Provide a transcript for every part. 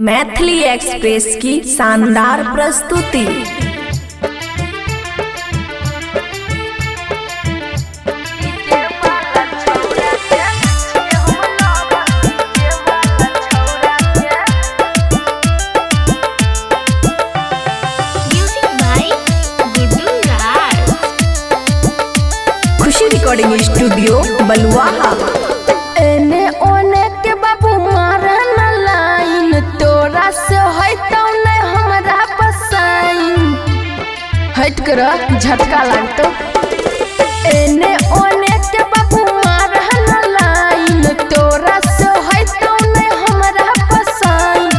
Maithili express की शानदार प्रस्तुति। खुशी रिकॉर्डिंग स्टूडियो बलुआहा। एने ओने के बाबू मारे न लाइन, तोरा से हटौ न हमरा पसाइन। हट कर झटका लागतो। एने ओने के बाबू मारे न लाइन, तोरा से हटौ न हमरा पसाइन।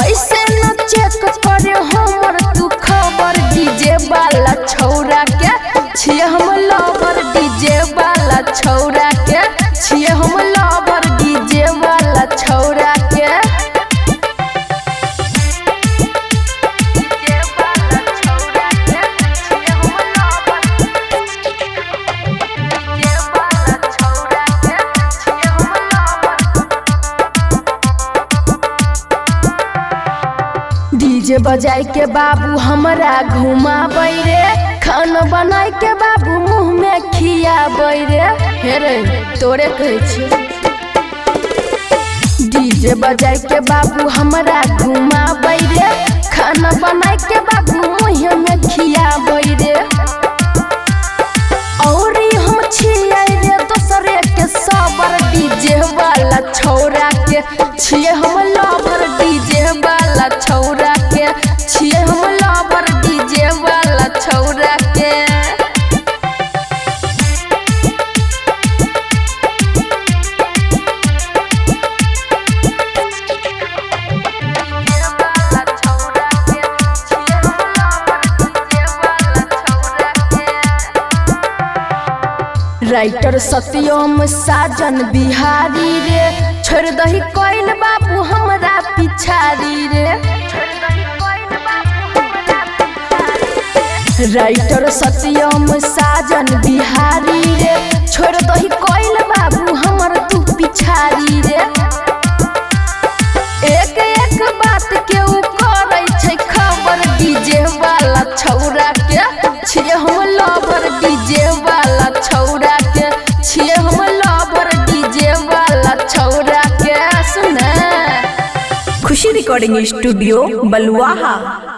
ऐसे न चेक करे हमर तू खबर, डीजे वाला छौरा के छिए हम लवर, डीजे वाला छौरा के छिए हम लवर, डीजे वाला छौरा के। डीजे बजाई के बाबू हमरा घुमाबै रे, खाना बनाई के बाबू मुँह में खियाबै रे। हे रे तोरे कहै छी। डीजे बजाई के बाबू हमरा घुमाबै रे, खाना बनाई के बाबू मुँह में खियाबै रे। औरी हम छियै रे दोसरे के सबर, डीजे वाला छौरा के छियै हम लवर, डीजे वाला छौरा के छियै हम लवर, डीजे वाला छौरा के। राइटर सत्यम साजन बिहारी रे, छोड़ दही कोइल बाबू हमरा पिछाड़ी रे। राइटर सत्यम साजन बिहारी रे, छोड़ दही कोइल बाबू हमर तू पिछाड़ी रे। एक एक बात के उ करै छै खबर, डीजे वाला छौरा के छिए हम लवर, डीजे वाला छौरा के छिए हम लवर, डीजे वाला छौरा के। सुने खुशी रिकॉर्डिंग स्टूडियो बलुआहा।